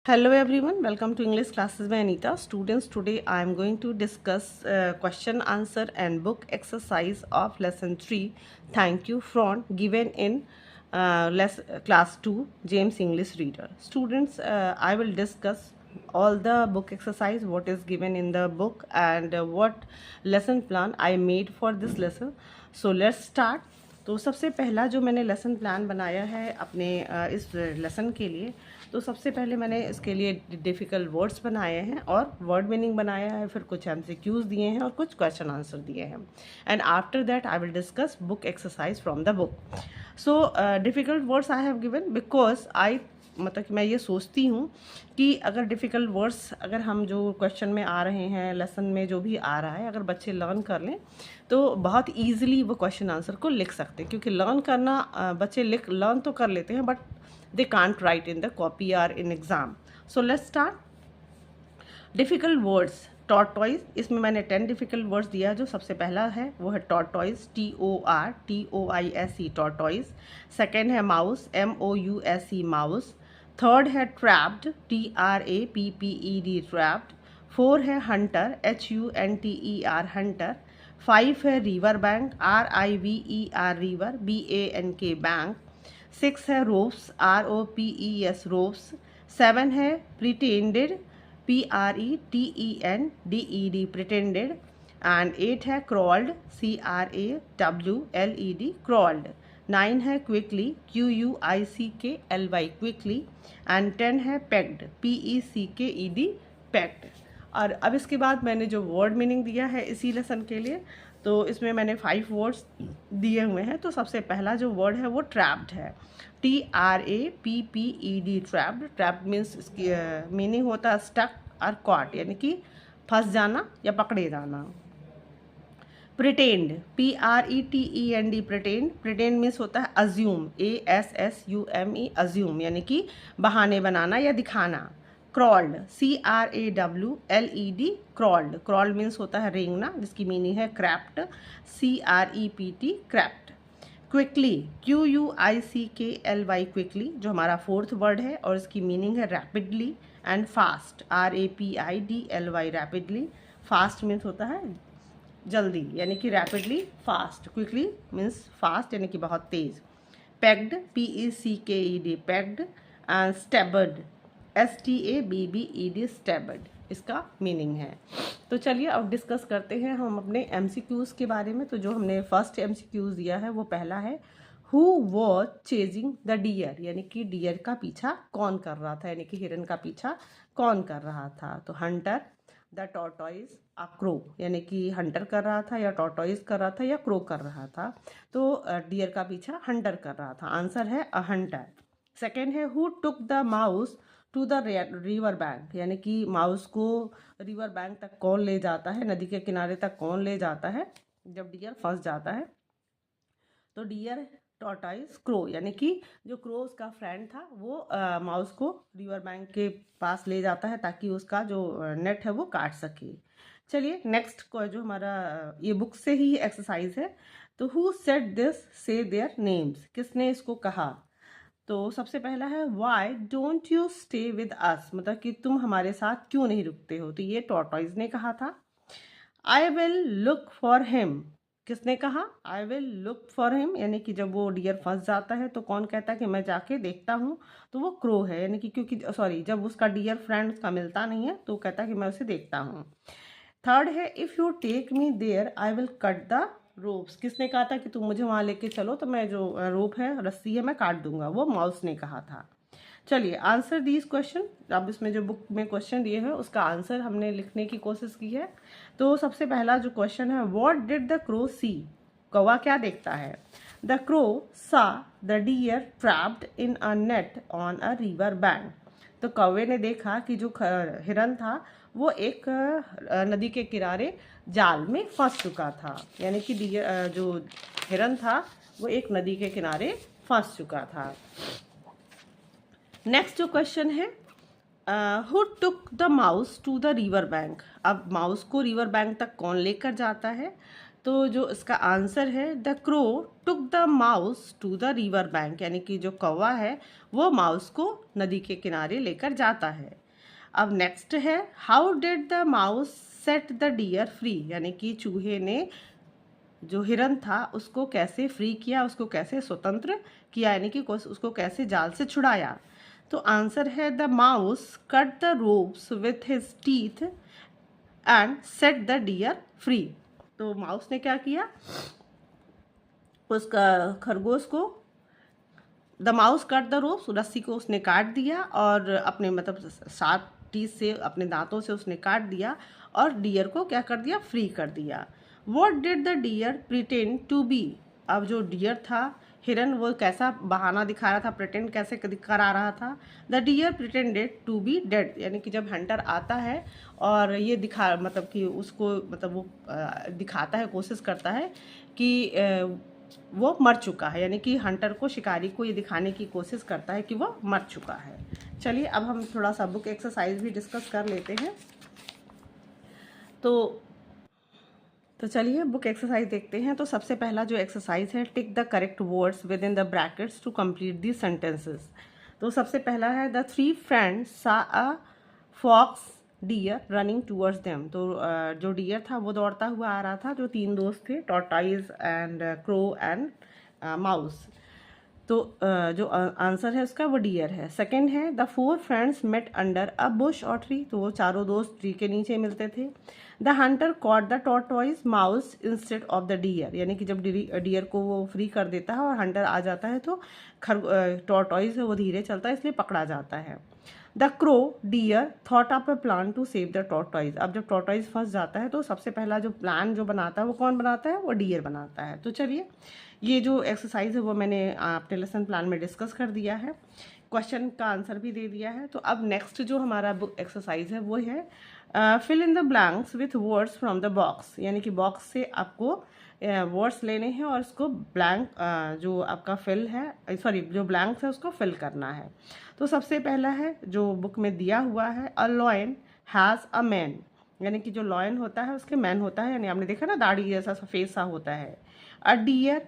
Hello everyone, welcome to English classes by Anita. Students, today I am going to discuss question answer and book exercise of lesson 3. Thank you from given in class 2 James English Reader. Students, I will discuss all the book exercise, what is given in the book and what lesson plan I made for this lesson. So let's start. तो सबसे पहला जो मैंने lesson plan बनाया है अपने इस lesson के लिए, तो सबसे पहले मैंने इसके लिए डिफ़िकल्ट वर्ड्स बनाए हैं और वर्ड मीनिंग बनाया है, फिर कुछ MCQs दिए हैं और कुछ क्वेश्चन आंसर दिए हैं. And after that I will discuss book exercise from the book. So difficult words I have given because I मतलब कि मैं ये सोचती हूँ कि अगर डिफ़िकल्ट वर्ड्स अगर हम जो क्वेश्चन में आ रहे हैं, लेसन में जो भी आ रहा है, अगर बच्चे लर्न कर लें तो बहुत ईजिली वो क्वेश्चन आंसर को लिख सकते हैं. क्योंकि लर्न करना बच्चे लर्न तो कर लेते हैं but they can't write in the copy और in exam. So let's start. Difficult words. Tortoise, इसमें मैंने 10 डिफ़िकल्ट वर्ड्स दिया. जो सबसे पहला है वो है टॉर्टॉइज, TORTOISE टॉर्टॉइज. सेकेंड है माउस, MOUSE माउस. थर्ड है ट्रैप्ड, TRAPPED ट्रैप्ड. फोर है हंटर, HUNTER हंटर. फाइव है river bank, RIVER river, BANK bank. Six है रोप्स, ROPES रोप्स. सेवन है pretended, PRETENDED pretended. And eight है crawled, CRAWLED crawled. Nine है quickly, QUICKLY quickly. And 10 है packed, PECKED packed. और अब इसके बाद मैंने जो वर्ड मीनिंग दिया है इसी लेसन के लिए, तो इसमें मैंने 5 वर्ड्स दिए हुए हैं. तो सबसे पहला जो वर्ड है वो ट्रैप्ड है, TRAPPED ट्रैप्ड. ट्रैप्ड मीन्स इसकी मीनिंग होता है स्टक और कॉट, यानी कि फंस जाना या पकड़े जाना. Pretend, PRETEND pretend. Pretend means होता है अज्यूम, ASSUME अज्यूम, यानी कि बहाने बनाना या दिखाना. Crawled, CRAWLED crawled. Crawled means होता है रेंगना, जिसकी मीनिंग है crept, CREPT crept. Quickly, QUICKLY quickly, जो हमारा फोर्थ वर्ड है और इसकी मीनिंग है rapidly. And fast, RAPIDLY rapidly. Fast means होता है जल्दी, यानी कि rapidly fast. Quickly means fast, यानी कि बहुत तेज़. Packed, PECKED packed. And स्टैबर्ड, STABBED स्टैबर्ड, इसका मीनिंग है. तो चलिए अब डिस्कस करते हैं हम अपने MCQs के बारे में. तो जो हमने फर्स्ट MCQs दिया है वो पहला है, who was chasing the deer, यानी कि डियर का पीछा कौन कर रहा था, यानी कि हिरन का पीछा कौन कर रहा था. तो Hunter, the tortoise, a crow, यानी कि हंटर कर रहा था या टॉर्टॉइज कर रहा था या क्रो कर रहा था. तो डियर का पीछा हंटर कर रहा था. आंसर है अ हंटर. सेकेंड है, who took the mouse to the river bank, यानी कि माउस को रिवर बैंक तक कौन ले जाता है, नदी के किनारे तक कौन ले जाता है जब डियर फंस जाता है. तो डियर, टॉर्टॉइज, क्रो, यानी कि जो क्रो उसका फ्रेंड था वो माउस को रिवर बैंक के पास ले जाता है ताकि उसका जो नेट है वो काट सके. चलिए नेक्स्ट को जो हमारा ये बुक से ही एक्सरसाइज है. तो हु सेड दिस, से देयर नेम्स, किसने इसको कहा. तो सबसे पहला है, why don't you stay with us, मतलब कि तुम हमारे साथ क्यों नहीं रुकते हो. तो ये टॉर्टॉइज ने कहा था. I will look for him, किसने कहा, I will look for him, यानी कि जब वो डियर फंस जाता है तो कौन कहता है कि मैं जाके देखता हूँ, तो वो क्रो है, यानी कि क्योंकि सॉरी जब उसका डियर फ्रेंड उसका मिलता नहीं है तो कहता है कि मैं उसे देखता हूँ. थर्ड है, if you take me there I will cut the ropes, किसने कहा था कि तुम मुझे वहाँ लेके चलो तो मैं जो रोप है, रस्सी है, मैं काट दूंगा, वो माउस ने कहा था. चलिए आंसर दीज क्वेश्चन. अब इसमें जो बुक में क्वेश्चन दिए हैं उसका आंसर हमने लिखने की कोशिश की है. तो सबसे पहला जो क्वेश्चन है, what did the crow see, कौवा क्या देखता है. The crow saw the deer trapped in a net on a river bank. तो कौवे ने देखा कि जो हिरन था वो एक नदी के किनारे जाल में फंस चुका था, यानी कि डियर जो हिरन था वो एक नदी के किनारे फंस चुका था. नेक्स्ट जो क्वेश्चन है, who took the mouse to the river bank. अब माउस को रिवर बैंक तक कौन लेकर जाता है. तो जो इसका आंसर है, the crow took the mouse to the river bank, यानी कि जो कौवा है वो माउस को नदी के किनारे लेकर जाता है। अब नेक्स्ट है, how did the mouse set the deer free, यानी कि चूहे ने जो हिरन था उसको कैसे फ्री किया, उसको कैसे स्वतंत्र किया, यानी कि उसको कैसे जाल से छुड़ाया। तो आंसर है, the mouse cut the ropes with his teeth and set the deer free. तो माउस ने क्या किया, उसका खरगोश को, the mouse cut the ropes, रस्सी को उसने काट दिया और अपने मतलब सात टीथ से, अपने दांतों से उसने काट दिया और डियर को क्या कर दिया, फ्री कर दिया। What did the deer pretend to be, अब जो डियर था हिरन वो कैसा बहाना दिखा रहा था, प्रिटेंड कैसे करा रहा था। The deer pretended to be dead, यानी कि जब हंटर आता है और ये दिखा मतलब कि उसको मतलब वो दिखाता है, कोशिश करता है कि वो मर चुका है, यानी कि हंटर को, शिकारी को ये दिखाने की कोशिश करता है कि वो मर चुका है। चलिए अब हम थोड़ा सा बुक एक्सरसाइज भी डिस्कस कर लेते हैं। तो चलिए बुक एक्सरसाइज देखते हैं। तो सबसे पहला जो एक्सरसाइज है, tick the correct words within the brackets to complete the sentences. तो सबसे पहला है, the three friends saw a fox deer running towards them. तो जो डियर था वो दौड़ता हुआ आ रहा था, जो तीन दोस्त थे, tortoise and crow and mouse. तो जो आंसर है उसका वो डियर है। सेकंड है, the four friends met under a bush और ट्री। तो वो चारों दोस्त ट्री के नीचे मिलते थे। The hunter caught the tortoise mouse instead of the deer, यानी कि जब डियर को वो फ्री कर देता है और हंटर आ जाता है तो टॉर्टॉइज है वो धीरे चलता है, इसलिए पकड़ा जाता है। The crow deer thought up a plan to save the tortoise. अब जब टॉर्टॉइज फंस जाता है तो सबसे पहला जो प्लान जो बनाता है वो कौन बनाता है, वो डियर बनाता है। तो चलिए ये जो एक्सरसाइज है वो मैंने अपने लेसन प्लान में डिस्कस कर दिया है, क्वेश्चन का आंसर भी दे दिया है। तो अब नेक्स्ट जो हमारा बुक एक्सरसाइज है वो है fill in the blanks with words from the box, यानी कि बॉक्स से आपको वर्ड्स लेने हैं और इसको ब्लैंक जो आपका फिल है, सॉरी जो ब्लैंक्स है उसको फिल करना है। तो सबसे पहला है जो बुक में दिया हुआ है, a lion has a man, यानी कि जो लॉयन होता है उसके मैन होता है, यानी आपने देखा ना दाढ़ी जैसा सफ़ेद सा होता है। A deer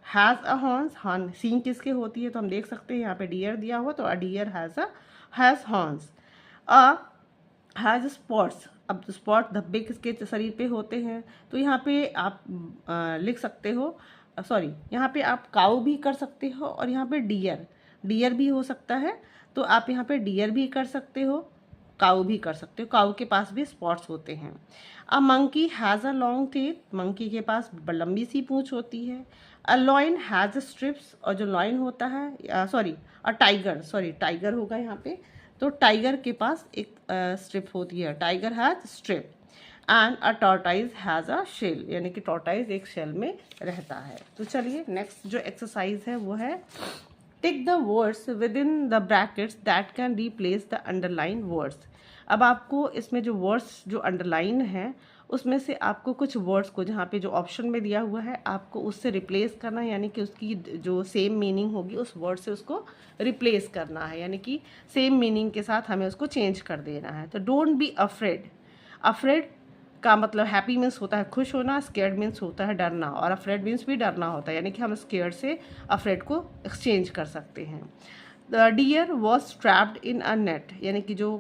has a horns, horn सींग किसके होती है, तो हम देख सकते हैं यहाँ पे डियर दिया हुआ, तो a deer has horns. A has spots, अब स्पॉट धब्बे किसके शरीर पे होते हैं, तो यहाँ पे आप लिख सकते हो, सॉरी यहाँ पे आप काऊ भी कर सकते हो और यहाँ पे डियर भी हो सकता है, तो आप यहाँ पे डियर भी कर सकते हो, काऊ भी कर सकते हो, काऊ के पास भी स्पॉट्स होते हैं। A monkey has a long tail, monkey के पास लंबी सी पूंछ होती है। अ लॉयन हैज़ स्ट्रिप्स, और जो लॉयन होता है, sorry a tiger, sorry tiger होगा यहाँ पे, तो टाइगर के पास एक स्ट्रिप होती है, tiger has strip. And a tortoise has a shell, यानी कि टॉर्टाइज एक शेल में रहता है। तो चलिए नेक्स्ट जो एक्सरसाइज है वो है, tick the words within the brackets that can replace the underline words. अब आपको इसमें जो वर्ड्स जो अंडरलाइन है उसमें से आपको कुछ वर्ड्स को, जहाँ पे जो ऑप्शन में दिया हुआ है, आपको उससे रिप्लेस करना है, यानी कि उसकी जो सेम मीनिंग होगी उस वर्ड से उसको रिप्लेस करना है, यानी कि सेम मीनिंग के साथ हमें उसको चेंज कर देना है। तो डोंट बी अफ्रेड, अफ्रेड का मतलब हैप्पी मीन्स होता है खुश होना, स्केयर्ड मीन्स होता है डरना, और अफ्रेड मीन्स भी डरना होता है, यानी कि हम स्केयर्ड से अफ्रेड को एक्सचेंज कर सकते हैं। The deer was trapped in a net, यानी कि जो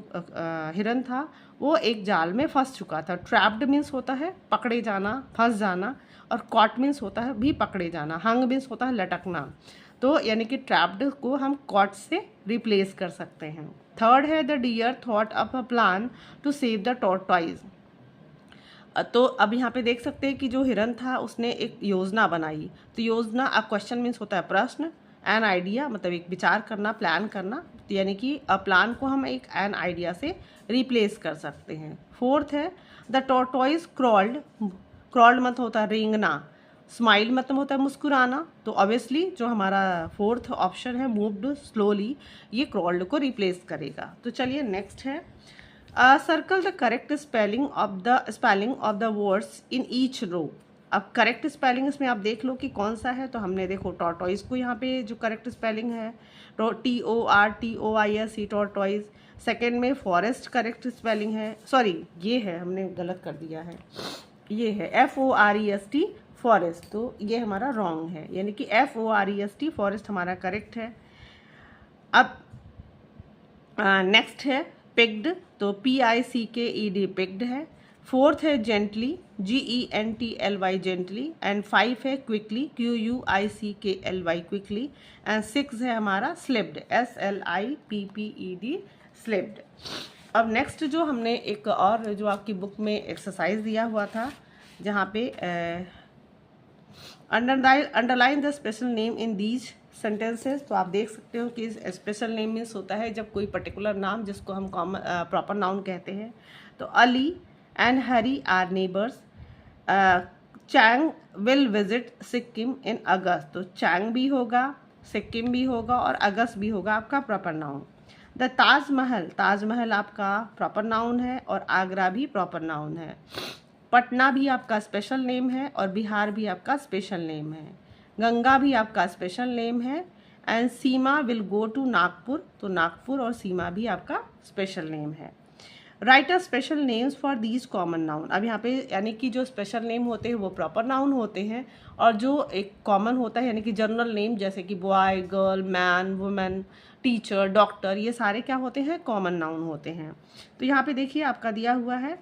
हिरन था वो एक जाल में फंस चुका था। ट्रैप्ड मीन्स होता है पकड़े जाना, फंस जाना, और कॉट मीन्स होता है भी पकड़े जाना, हंग मीन्स होता है लटकना। तो यानी कि ट्रैप्ड को हम कॉट से रिप्लेस कर सकते हैं। थर्ड है, the deer thought up a plan to save the tortoise. तो अब यहाँ पे देख सकते हैं कि जो हिरन था उसने एक योजना बनाई। तो योजना, अब क्वेश्चन मीन्स होता है प्रश्न, एन आइडिया मतलब एक विचार करना, प्लान करना, तो यानी कि अ प्लान को हम एक एन आइडिया से रिप्लेस कर सकते हैं। फोर्थ है, द टॉर्टॉइज क्रॉल्ड, क्रॉल्ड मतलब होता है रेंगना, स्माइल मतलब होता है मुस्कुराना, तो ऑब्वियसली जो हमारा फोर्थ ऑप्शन है मूव्ड स्लोली, ये क्रॉल्ड को रिप्लेस करेगा। तो चलिए नेक्स्ट है, circle the correct spelling of the words in each row. अब करेक्ट स्पेलिंग इसमें आप देख लो कि कौन सा है, तो हमने देखो टॉर्टॉइज को यहाँ पे जो करेक्ट स्पेलिंग है TORTOISE टॉर्टॉइज। सेकेंड में फॉरेस्ट करेक्ट स्पेलिंग है, सॉरी ये है हमने गलत कर दिया है, ये है FOREST फॉरेस्ट, तो ये हमारा रॉन्ग है, यानी कि FOREST फॉरेस्ट हमारा करेक्ट है। अब नेक्स्ट है पिक्ड, तो PICKED पिक्ड है। फोर्थ है जेंटली, GENTLY जेंटली। एंड 5 है क्विकली, QUICKLY क्विकली। एंड 6 है हमारा स्लिप्ड, SLIPPED स्लिप्ड। अब नेक्स्ट जो हमने एक और जो आपकी बुक में एक्सरसाइज दिया हुआ था, जहाँ पे underline the special name in these sentences, तो आप देख सकते हो कि स्पेशल नेम मीन्स होता है जब कोई पर्टिकुलर नाम जिसको हम प्रॉपर नाउन कहते हैं। तो Ali and Hari are neighbours. Chang will visit Sikkim in August, तो चैंग भी होगा, सिक्किम भी होगा और अगस्त भी होगा आपका proper noun. The Taj Mahal, Taj Mahal आपका प्रॉपर नाउन है और आगरा भी प्रॉपर नाउन है। पटना भी आपका स्पेशल नेम है और बिहार भी आपका स्पेशल नेम है। गंगा भी आपका स्पेशल नेम है। And Seema will go to Nagpur, तो नागपुर और सीमा भी आपका स्पेशल नेम है। Write a special names for these common noun, अब यहाँ पे यानी कि जो स्पेशल नेम होते हैं वो प्रॉपर नाउन होते हैं, और जो एक कॉमन होता है यानी कि जनरल नेम, जैसे कि boy, girl, man, women, teacher, doctor, ये सारे क्या होते हैं, कॉमन नाउन होते हैं। तो यहाँ पे देखिए आपका दिया हुआ है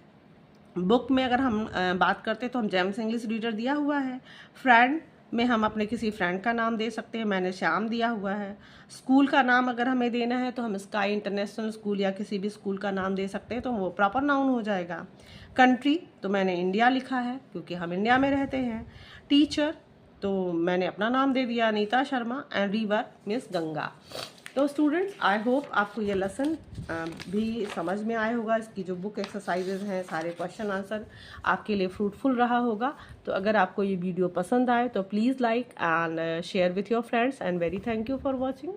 बुक में, अगर हम बात करते हैं तो हम जेम्स इंग्लिश रीडर दिया हुआ है। फ्रेंड में हम अपने किसी फ्रेंड का नाम दे सकते हैं, मैंने श्याम दिया हुआ है। स्कूल का नाम अगर हमें देना है तो हम स्काई इंटरनेशनल स्कूल या किसी भी स्कूल का नाम दे सकते हैं, तो वो प्रॉपर नाउन हो जाएगा। कंट्री तो मैंने इंडिया लिखा है क्योंकि हम इंडिया में रहते हैं। टीचर तो मैंने अपना नाम दे दिया Anita Sharma. And river means Ganga. तो स्टूडेंट्स, आई होप आपको ये लेसन भी समझ में आया होगा। इसकी जो बुक एक्सरसाइजेज हैं, सारे क्वेश्चन आंसर आपके लिए फ्रूटफुल रहा होगा। तो अगर आपको ये वीडियो पसंद आए तो please like and share with your friends, and very thank you for watching.